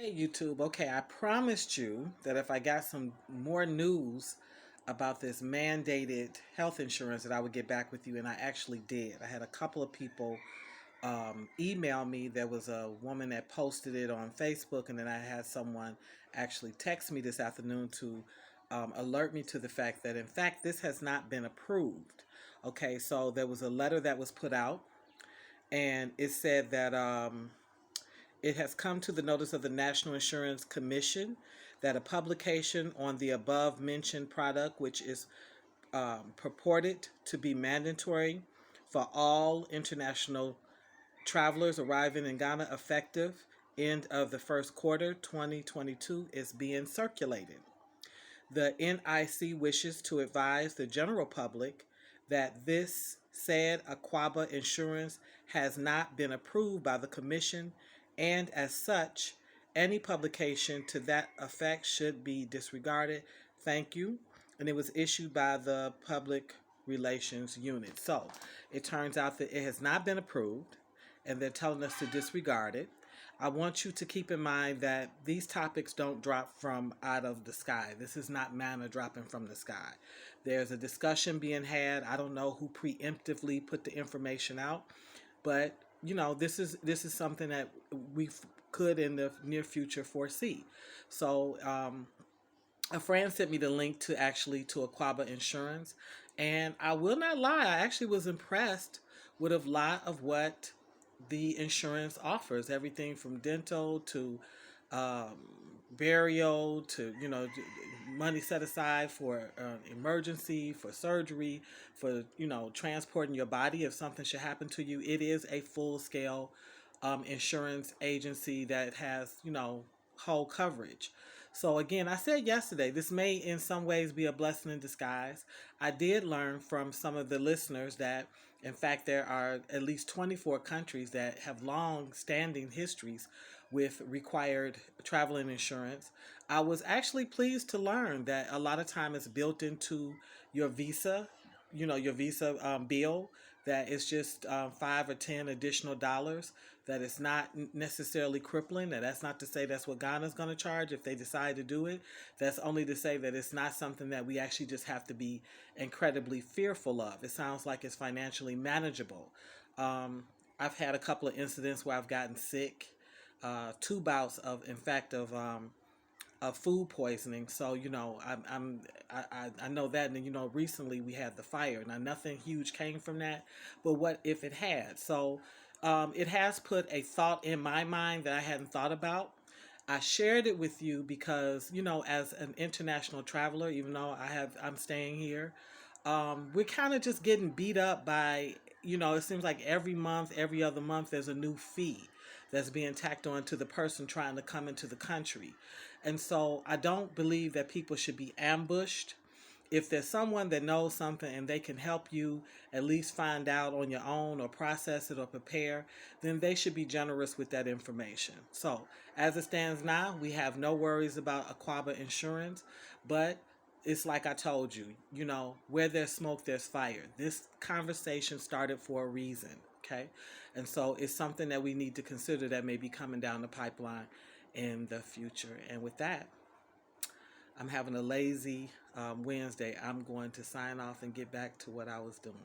Hey YouTube, okay, I promised you that if I got some more news about this mandated health insurance that I would get back with you, and I actually did. I had a couple of people email me. There was a woman that posted it on Facebook, and then I had someone actually text me this afternoon to alert me to the fact that, in fact, this has not been approved. Okay, so there was a letter that was put out, and it said that it has come to the notice of the National Insurance Commission that a publication on the above mentioned product, which is purported to be mandatory for all international travelers arriving in Ghana effective end of the first quarter 2022, is being circulated. The NIC wishes to advise the general public that this said Akwaaba insurance has not been approved by the Commission, and as such, any publication to that effect should be disregarded. Thank you. And it was issued by the Public Relations Unit. So it turns out that it has not been approved, and they're telling us to disregard it. I want you to keep in mind that these topics don't drop from out of the sky. This is not manna dropping from the sky. There's a discussion being had. I don't know who preemptively put the information out, but this is something that we could in the near future foresee. So a friend sent me the link to Akwaaba Insurance, and I will not lie, I actually was impressed with a lot of what the insurance offers. Everything from dental to um, burial to money set aside for emergency, for surgery, for transporting your body if something should happen to you. It is a full scale insurance agency that has whole coverage. So again, I said yesterday, this may in some ways be a blessing in disguise. I did learn from some of the listeners that, in fact, there are at least 24 countries that have long standing histories with required traveling insurance. I was actually pleased to learn that a lot of time it's built into your visa, your visa bill, that it's just 5 or 10 additional dollars, that it's not necessarily crippling. And that's not to say that's what Ghana's going to charge if they decide to do it. That's only to say that it's not something that we actually just have to be incredibly fearful of. It sounds like it's financially manageable. I've had a couple of incidents where I've gotten sick, 2 bouts of, in fact, of food poisoning. So I know that, and recently we had the fire. Now nothing huge came from that, but what if it had? So it has put a thought in my mind that I hadn't thought about. I shared it with you because as an international traveler, even though I'm staying here, we're kind of just getting beat up by, it seems like every month, every other month, there's a new fee that's being tacked on to the person trying to come into the country. And so I don't believe that people should be ambushed. If there's someone that knows something and they can help you at least find out on your own or process it or prepare, then they should be generous with that information. So as it stands now, we have no worries about Akwaaba insurance, but it's like I told you, where there's smoke, there's fire. This conversation started for a reason, okay? And so it's something that we need to consider that may be coming down the pipeline in the future. And with that, I'm having a lazy Wednesday. I'm going to sign off and get back to what I was doing.